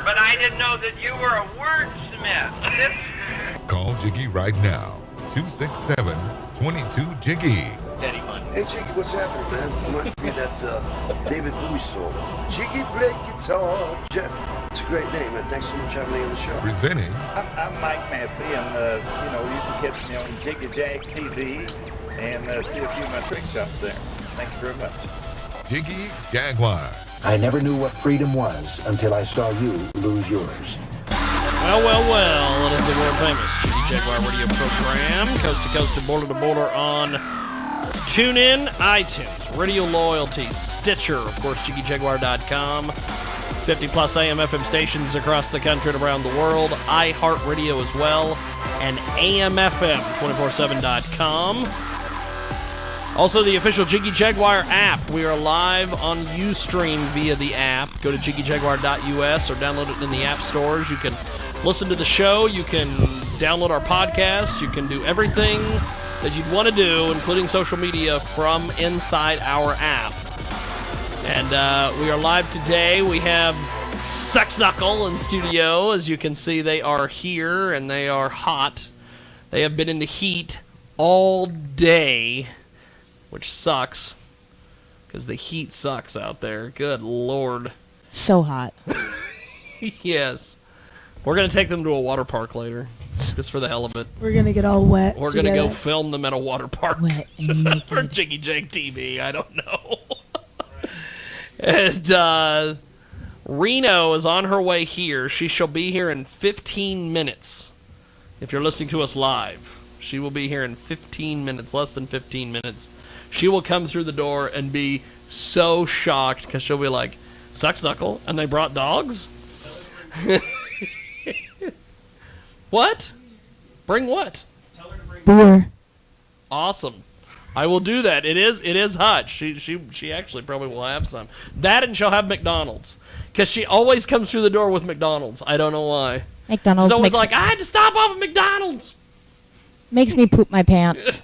but I didn't know that you were a wordsmith. Call Jiggy right now. 267-22-JIGGY. Daddy money. Hey, Jiggy, what's happening, man? Reminds me of that David Bowie song. Jiggy play guitar. It's a great name, man. Thanks so much for having me on the show. Presenting I'm Mike Massey, and you can catch me on Jjtv and see a few of my trick shots there. Thank you very much. Jiggy Jaguar. I never knew what freedom was until I saw you lose yours. Well, it is the world famous Jiggy Jaguar radio program, coast to coast and border to border on TuneIn, iTunes, Radio Loyalty, Stitcher, of course, JiggyJaguar.com, 50 plus AM FM stations across the country and around the world, iHeartRadio as well, and AMFM247.com. Also, the official Jiggy Jaguar app. We are live on Ustream via the app. Go to jiggyjaguar.us or download it in the app stores. You can listen to the show. You can download our podcast. You can do everything that you'd want to do, including social media, from inside our app. And we are live today. We have Sex Knuckle in studio. As you can see, they are here, and they are hot. They have been in the heat all day, which sucks, because the heat sucks out there. Good Lord. So hot. Yes. We're going to take them to a water park later, just for the hell of it. We're going to get all wet. We're going to go film them at a water park. Wet and naked. For Jiggy Jtv, I don't know. And Reno is on her way here. She shall be here in 15 minutes. If you're listening to us live, she will be here in 15 minutes, less than 15 minutes. She will come through the door and be so shocked because she'll be like, Sex Knuckle, and they brought dogs? What? Bring what? Beer. Awesome. I will do that. It is hot. She actually probably will have some. That, and she'll have McDonald's. Because she always comes through the door with McDonald's. I don't know why. McDonald's She's always like, I had to stop off at McDonald's. Makes me poop my pants.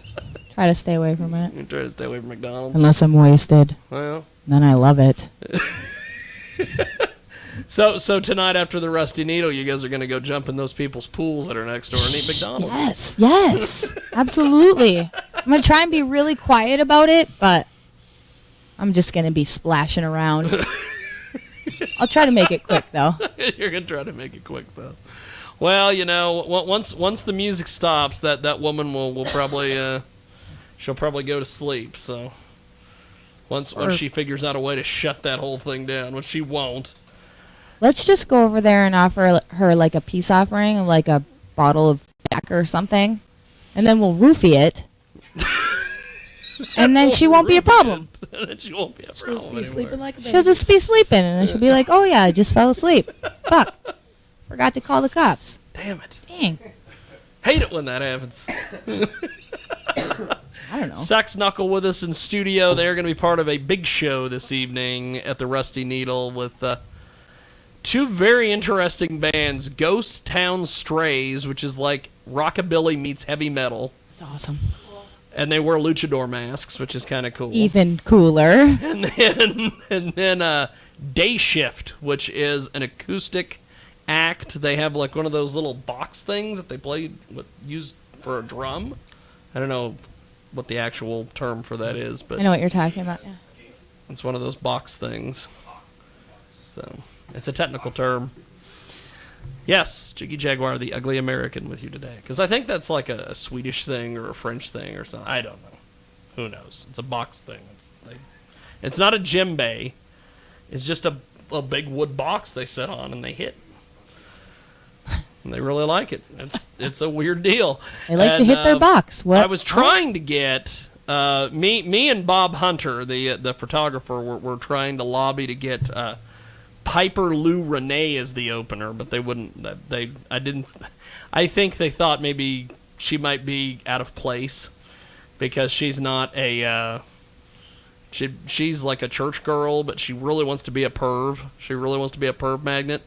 Try to stay away from it. You try to stay away from McDonald's. Unless I'm wasted. Well. Then I love it. So tonight after the Rusty Needle, you guys are going to go jump in those people's pools that are next door and eat McDonald's. Yes. Absolutely. I'm going to try and be really quiet about it, but I'm just going to be splashing around. I'll try to make it quick, though. You're going to try to make it quick, though. Well, once the music stops, that woman will probably she'll probably go to sleep. So once she figures out a way to shut that whole thing down, which she won't. Let's just go over there and offer her like a peace offering, like a bottle of Jack or something, and then we'll roofie it. And then she won't be a problem. Then she won't be a problem. She'll just be sleeping like a baby. She'll just be sleeping, and then she'll be like, oh yeah, I just fell asleep. Fuck. Forgot to call the cops. Damn it. Dang. Hate it when that happens. I don't know. Sex Knuckle with us in studio. They're going to be part of a big show this evening at the Rusty Needle with two very interesting bands. Ghost Town Strays, which is like rockabilly meets heavy metal. That's awesome. And they wear luchador masks, which is kind of cool. Even cooler. And then Day Shift, which is an acoustic act. They have like one of those little box things that they play used for a drum. I don't know what the actual term for that is, but I know what you're talking about. Yeah. It's one of those box things. So it's a technical term. Yes, Jiggy Jaguar, the ugly American, with you today. Because I think that's like a Swedish thing or a French thing or something. I don't know. Who knows? It's a box thing. It's not a djembe. It's just a big wood box they sit on and they hit. And they really like it. It's a weird deal. They like to hit their box. What? I was trying to get me and Bob Hunter, the photographer, were trying to lobby to get Piper Lou Renee as the opener, but they wouldn't. I think they thought maybe she might be out of place because she's not a. She's like a church girl, but she really wants to be a perv. She really wants to be a perv magnet.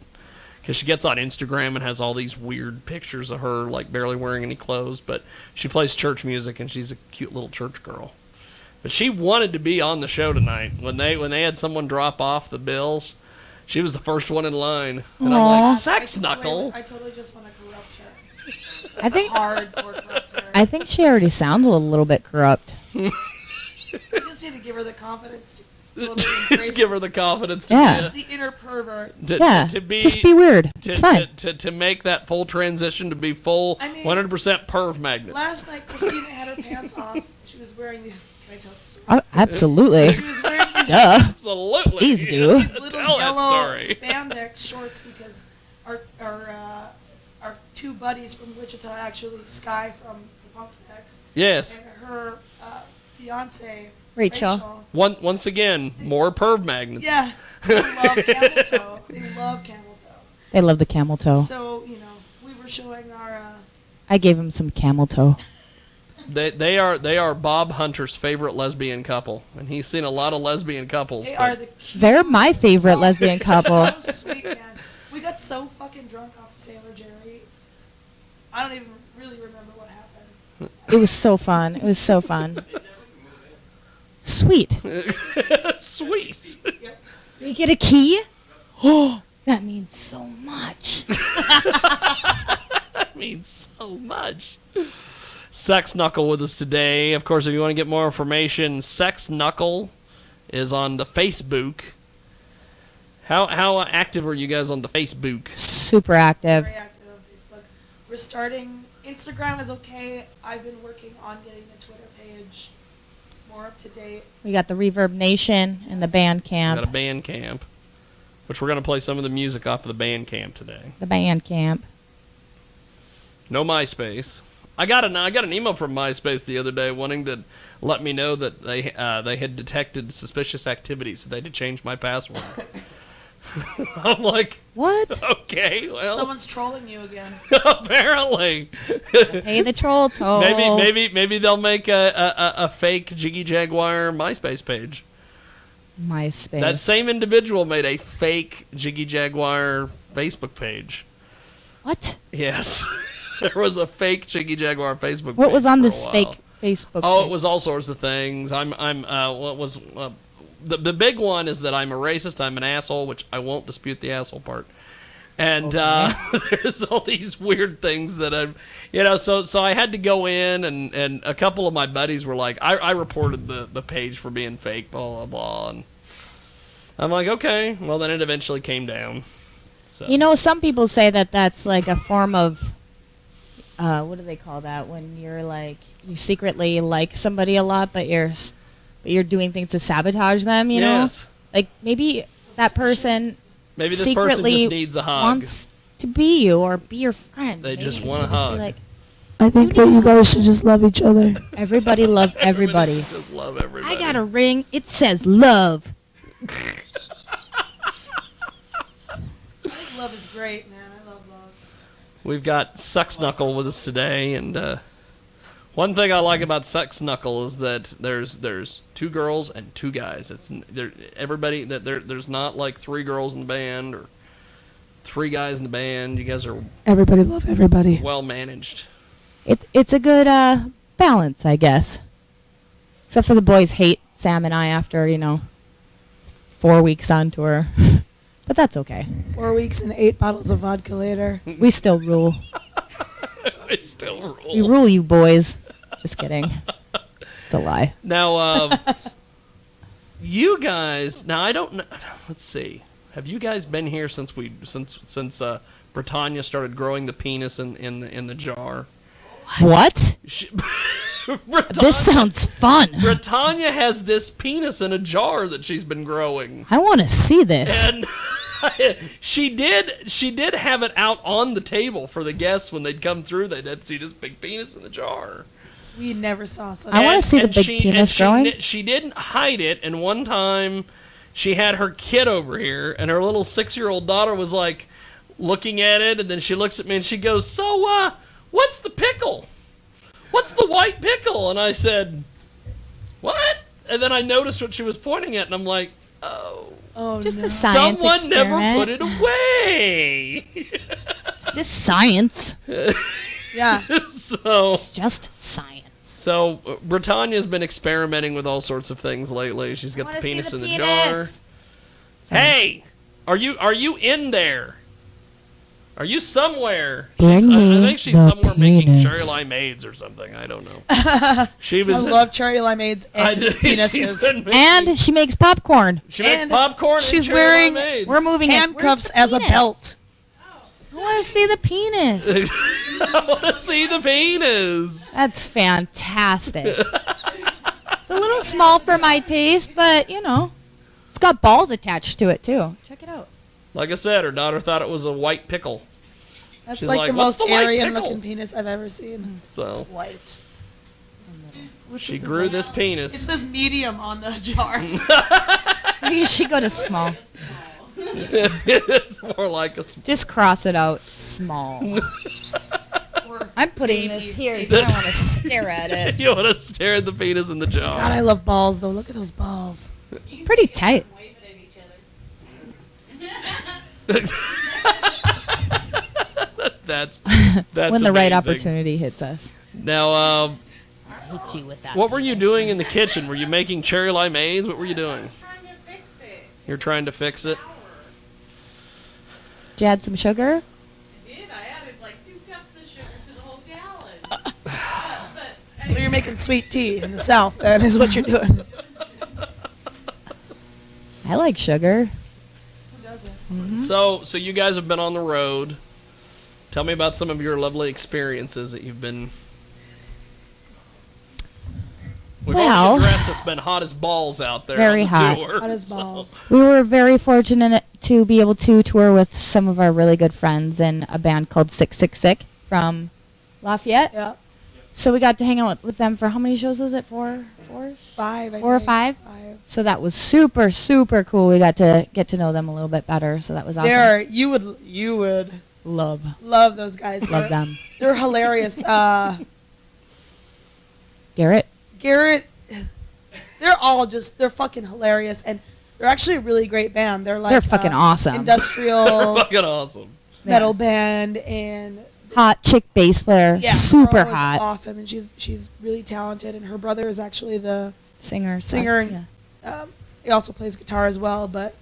Because she gets on Instagram and has all these weird pictures of her, like, barely wearing any clothes. But she plays church music, and she's a cute little church girl. But she wanted to be on the show tonight. When they had someone drop off the bills, She was the first one in line. And Aw. I'm like, sex knuckle? I totally just want to corrupt her. I think Hardcore corrupt her. I think she already sounds a little bit corrupt. We just need to give her the confidence to totally embrace Just give her the confidence to, Yeah. the inner pervert. Yeah, to be, just be weird. It's fine. To make that full transition to be full I mean, 100% perv magnet. Last night, Christina had her pants off. She was wearing these. Can I tell the story? Oh, absolutely. She was wearing these, Duh. Absolutely. Please do. these little Tell that yellow story. spandex shorts because our two buddies from Wichita, actually Sky from the Punk X, Yes. and her fiance Rachel. Once again, more perv magnets. Yeah, they love camel toe. They love camel toe. They love the camel toe. So we were showing our. I gave him some camel toe. They are Bob Hunter's favorite lesbian couple, and he's seen a lot of lesbian couples. They but are the cutest. They're my favorite lesbian couple. So sweet, man. We got so fucking drunk off of Sailor Jerry. I don't even really remember what happened. It was so fun. It was so fun. Sweet. Sweet. We get a key? Oh, that means so much. That means so much. Sex Knuckle with us today. Of course, if you want to get more information, Sex Knuckle is on the Facebook. How active are you guys on the Facebook? Super active. Very active on Facebook. We're starting. Instagram is okay. I've been working on getting the Twitter page more up to date. We got the Reverb Nation and the band Got a camp. band camp, which we're going to play some of the music off of the band camp today. The band camp. No MySpace. I got an email from MySpace the other day wanting to let me know that they had detected suspicious activity, so they had to change my password. I'm like, What? okay, well, Someone's trolling you again. apparently. Pay the troll toll. Maybe they'll make a fake Jiggy Jaguar MySpace page. MySpace. That same individual made a fake Jiggy Jaguar Facebook page. What? Yes. There was a fake Jiggy Jaguar Facebook page. What was on for a this while. fake Facebook Oh, page? it was all sorts of things. What was the big one is that I'm a racist. I'm an asshole, which I won't dispute the asshole part. And there's all these weird things that I've, so I had to go in and a couple of my buddies were like, I reported the page for being fake, blah, blah, blah. And I'm like, okay, well, then it eventually came down. So. Some people say that that's like a form of, what do they call that? When you're like, you secretly like somebody a lot, but you're doing things to sabotage them, you know? Like maybe that person Maybe this secretly person just needs a hug. wants to be you or be your friend. They Maybe just you want a should just be hug. like, I think that you guys should just love each other. everybody love everybody. Just love everybody. I got a ring. It says love. I think love is great, man. I love love. We've got Sex Knuckle with us today, and one thing I like about Sex Knuckle is that there's two girls and two guys. There's not like three girls in the band or three guys in the band. You guys are Everybody love everybody. well managed. It's a good balance, I guess. Except for the boys hate Sam and I after 4 weeks on tour, but that's okay. 4 weeks and 8 bottles of vodka later. We still rule. I still rule. We rule you boys. Just kidding. It's a lie. Now, you guys. Now I don't know. Let's see. Have you guys been here since Britannia started growing the penis in the jar? What? This sounds fun. Britannia has this penis in a jar that she's been growing. I want to see this. And she did have it out on the table for the guests when they'd come through. They'd see this big penis in the jar. We never saw such. I want to see the big penis growing. She didn't hide it, and one time she had her kid over here, and her little 6-year-old daughter was like looking at it, and then she looks at me and she goes, "So, what's the pickle? What's the white pickle?" And I said, "What?" And then I noticed what she was pointing at, and I'm like, Oh, Just no. a science someone experiment. never put it away. It's just science. Yeah. So It's just science. Britannia's been experimenting with all sorts of things lately. She's got the Wanna see penis the in the jar. penis. Sorry. Hey, Are you in there? Are you somewhere? Bring I me think she's the somewhere making penis. cherry limeades or something. I don't know. She was. I love cherry limeades and penises. And she makes popcorn. She makes and popcorn. she's and cherry wearing- limeades. We're moving Handcuffs Where's as the a penis? belt. I want to see the penis. I want to see the penis. That's fantastic. It's a little small for my taste, but you know, it's got balls attached to it too. Check it out. Like I said, her daughter thought it was a white pickle. That's She's like like, the "What's most the white Aryan pickle?" looking penis I've ever seen. So White. she grew this It penis. says medium on the jar. You should go to small. It's more like a. Just cross it out. Small. I'm putting this here because I want to stare at it. You want to stare at the penis in the jar. God, I love balls though. Look at those balls. Pretty tight. That's When the right amazing. opportunity hits us. Now, Hit you with that. what were you doing in the kitchen? Were you making cherry limeades? What were you doing? You're trying to fix it. Did you add some sugar? So you're making sweet tea in the South, then, is what you're doing. I like sugar. Who doesn't? So you guys have been on the road. Tell me about some of your lovely experiences that you've been. We've Well- already addressed it's been hot as balls out there. Very on the hot. tour, Hot as so- balls. We were very fortunate to be able to tour with some of our really good friends in a band called 666 from Lafayette. Yeah. So we got to hang out with them for how many shows was it? Four? 5, I Four or think. five? 5. So that was super, super cool. We got to get to know them a little bit better. So that was awesome. You would Love love those guys. love them. They're hilarious. Garrett? Garrett, they're fucking hilarious, and they're actually a really great band. They're like They're fucking awesome. industrial Fucking awesome. metal band, and Hot chick bass player. yeah, Super Pearl is hot. awesome, and she's really talented, and her brother is actually the Singer. singer, and Yeah. he also plays guitar as well. But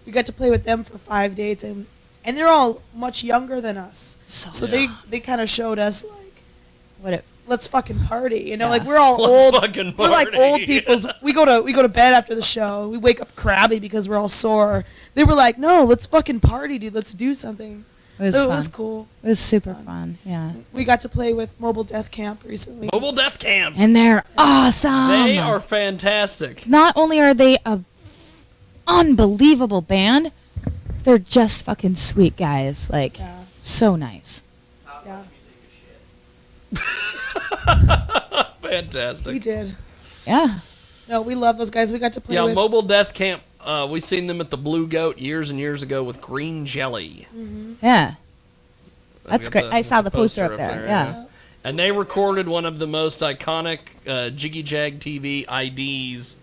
we got to play with them for 5 dates, and they're all much younger than us, so Yeah. they kind of showed us like, What it, let's fucking party, you know, Yeah. like we're all Let's old. fucking We're like party. old people's. We go to bed after the show. We wake up crabby because we're all sore. They were like, "No, let's fucking party, dude. Let's do something." it was So fun. it was cool. It was super fun. Yeah. We got to play with Mobile Death Camp recently. Mobile Death Camp. And they're awesome. They are fantastic. Not only are they a unbelievable band, they're just fucking sweet guys. Like, Yeah, so nice. yeah, Fantastic. we did. Yeah. No, we love those guys. We got to play Yeah, with. Mobile Death Camp. We seen them at the Blue Goat years and years ago with Green Jelly. Yeah. That's We got great. I saw the poster up there. there, Yeah. And they recorded one of the most iconic Jiggy TV IDs,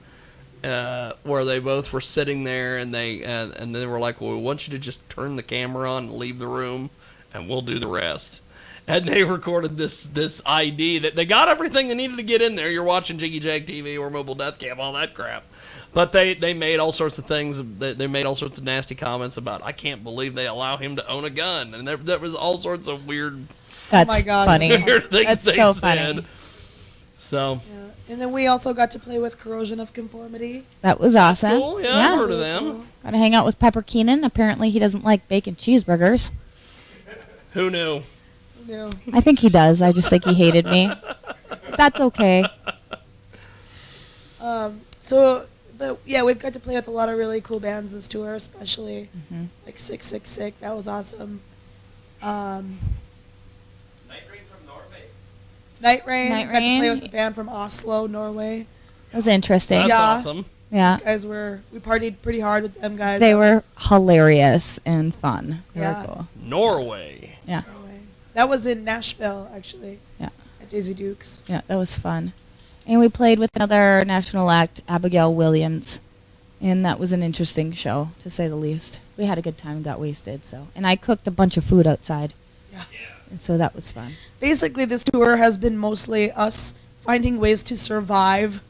where they both were sitting there, and they were like, "Well, we want you to just turn the camera on and leave the room, and we'll do the rest." And they recorded this ID that they got everything they needed to get in there. You're watching Jiggy TV or Mobile Death Camp, all that crap. But they made all sorts of things. They made all sorts of nasty comments about, I can't believe they allow him to own a gun. And there was all sorts of weird, That's my God. funny. weird things That's they so said. funny. So, Yeah. And then we also got to play with Corrosion of Conformity. That was awesome. cool. Yeah, I've heard of them. Got to hang out with Pepper Keenan. Apparently, he doesn't like bacon cheeseburgers. Who knew? No. I think he does. I just think he hated me. But that's okay. But yeah, we've got to play with a lot of really cool bands this tour, especially like 666. That was awesome. Night Rain. Night Got to play Rain. with a band from Oslo, Norway. It was interesting. That's Yeah. awesome. Yeah. These guys we partied pretty hard with them guys. They That were was hilarious and fun. They Yeah. were cool. Norway. Yeah. Norway. That was in Nashville, actually. Yeah. At Daisy Dukes. Yeah, that was fun. And we played with another national act, Abigail Williams. And that was an interesting show, to say the least. We had a good time and got wasted, so. And I cooked a bunch of food outside. Yeah. And so that was fun. Basically, this tour has been mostly us finding ways to survive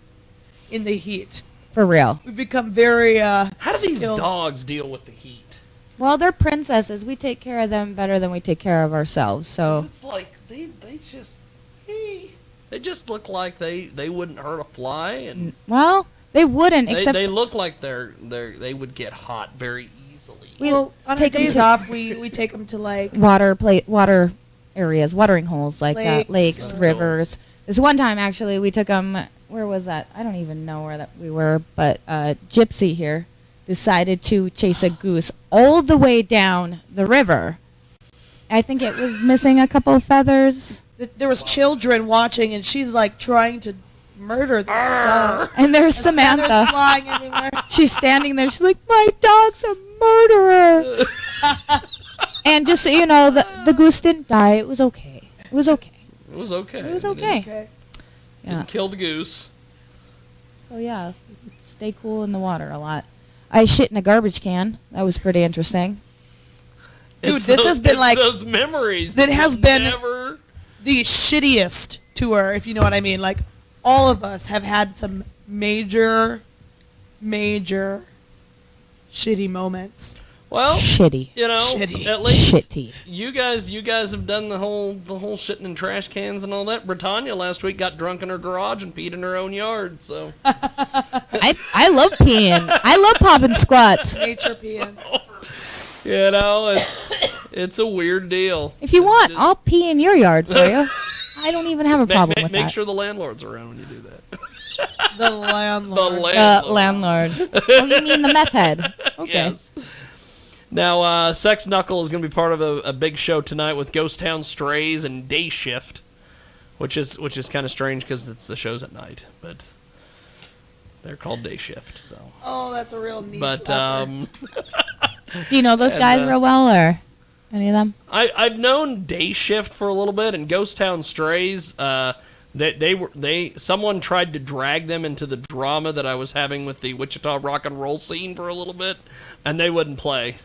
in the heat. For real. We've become very How do these skilled. dogs deal with the heat? Well, they're princesses. We take care of them better than we take care of ourselves. So It's like they just look like they wouldn't hurt a fly, and well, they wouldn't except they look like they would get hot very easily. Well, on our take 'em days to- off, we take them to like water areas, watering holes like that, lakes, Lakes. rivers. This one time, actually, we took them. Where was that? I don't even know where that we were, but Gypsy here decided to chase a goose all the way down the river. I think it was missing a couple of feathers. there was children watching, and she's like trying to murder this dog. And there's There's feathers Samantha. flying everywhere. She's standing there. She's like, "My dog's a murderer." And just so you know, the goose didn't die. It was okay. It was okay. It was okay. It was okay. Okay. Yeah. Didn't kill the goose. So yeah, stay cool in the water a lot. I shit in a garbage can. That was pretty interesting. Dude, It's this has been it's like those memories. that has you'll been never- the shittiest tour, if you know what I mean. Like, all of us have had some major shitty moments. Well, Shitty. you know, Shitty. at least Shitty. you guys have done the whole shitting in trash cans and all that. Britannia last week got drunk in her garage and peed in her own yard. So I love peeing. I love popping squats. Nature peeing. you know, it's a weird deal. If you want, Just- I'll pee in your yard for you. I don't even have a problem with make that. sure the landlord's around when you do that. The landlord. The landlord. Landlord. Oh, you mean the meth head? Okay. Yes. Now, Sex Knuckle is going to be part of a big show tonight with Ghost Town Strays and Day Shift, which is kind of strange because it's the show's at night, but they're called Day Shift. So, Oh, that's a real knee but slapper. Do you know those And, guys real well, or any of them? I've known Day Shift for a little bit, and Ghost Town Strays. Someone tried to drag them into the drama that I was having with the Wichita rock and roll scene for a little bit, and they wouldn't play.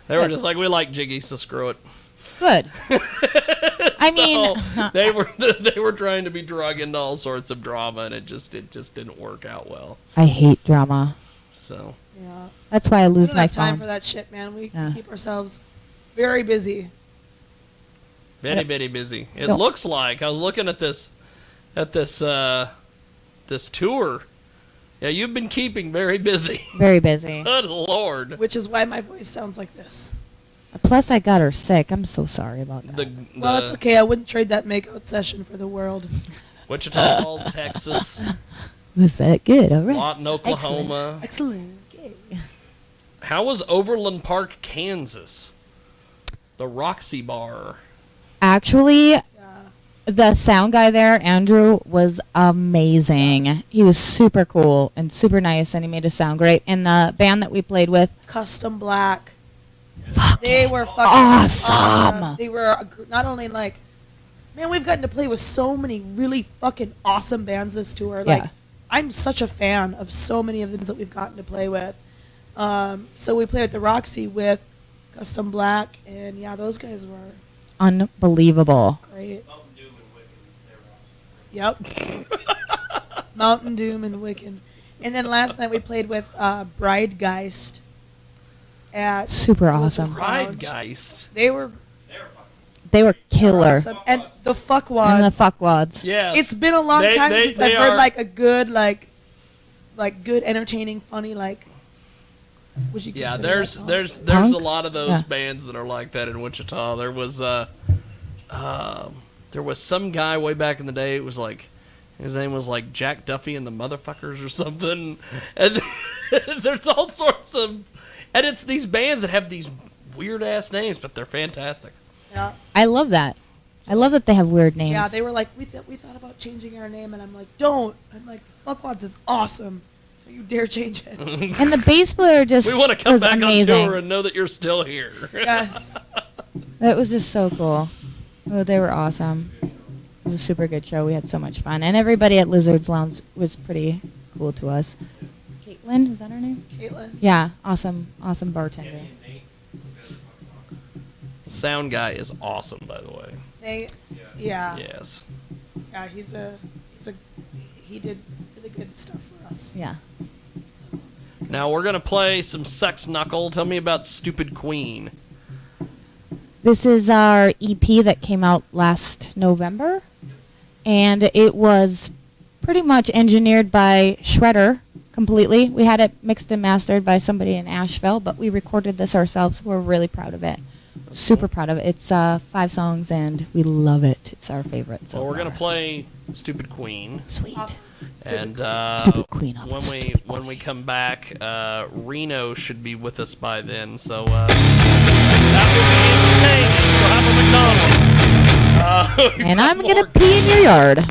They were Good. just like, we like Jiggy, so screw it. Good. I mean, So, they were trying to be drug into all sorts of drama, and it just didn't work out well. I hate drama. So Yeah. That's why I We lose don't my have time phone. for that shit, man. We Yeah. keep ourselves very busy. very busy. It Don't- looks like I was looking at this tour. Yeah, you've been keeping very busy. Very busy. Good Lord. Which is why my voice sounds like this. Plus, I got her sick. I'm so sorry about that. Well, that's okay. I wouldn't trade that makeout session for the world. Wichita Falls, Texas, Was that good? All right. Lawton, Oklahoma. Excellent. How was Overland Park, Kansas? The Roxy Bar. Actually, Yeah. the sound guy there, Andrew, was amazing. He was super cool and super nice, and he made us sound great. And the band that we played with, Custom Black. fuck, They were fucking awesome. They were not only like, man, we've gotten to play with so many really fucking awesome bands this tour. Like, Yeah. I'm such a fan of so many of them that we've gotten to play with. So we played at the Roxy with Custom Black, and yeah, those guys were unbelievable. great. Yep. Mountain Doom and Wiccan. And then last night we played with Bridegeist at Super Blizzard's awesome. Lounge. Ridegeist. They were They were killer. awesome. And the And the fuckwads. fuckwads. Yes. It's been a long They- time they- since they I've heard are- like a good like good entertaining funny like. Would you Yeah, consider there's that song? there's Punk? a lot of those Yeah. bands that are like that in Wichita. There was some guy way back in the day. It was like his name was like Jack Duffy and the Motherfuckers or something. And there's all sorts of, and it's these bands that have these weird ass names, but they're fantastic. Yeah. I love that. I love that they have weird names. Yeah, they were like, we thought about changing our name, and I'm like, don't. I'm like, Fuckwads is awesome. Don't you dare change it. And the bass player just We want to come was back amazing. on tour and know that you're still here. Yes. That was just so cool. Oh, they were awesome. It was a super good show. We had so much fun. And everybody at Lizard's Lounge was pretty cool to us. Caitlin, is that her name? Caitlin. Yeah, awesome bartender. Sound guy is awesome, by the way. Nate. Yeah. Yes. Yeah, he did really good stuff for us. Yeah. So Now we're gonna play some Sex Knuckle. Tell me about Stupid Queen. This is our EP that came out last November, and it was pretty much engineered by Shredder completely. We had it mixed and mastered by somebody in Asheville, but we recorded this ourselves. We're really proud of it. Super proud of it. It's 5 songs, and we love it. It's our favorite. So Well, we're gonna far. play Stupid Queen. Sweet. And Stupid Queen off when of we Stupid when we come back, Reno should be with us by then. So that will be entertaining. So have a McDonald's. And I'm More gonna pee in your yard.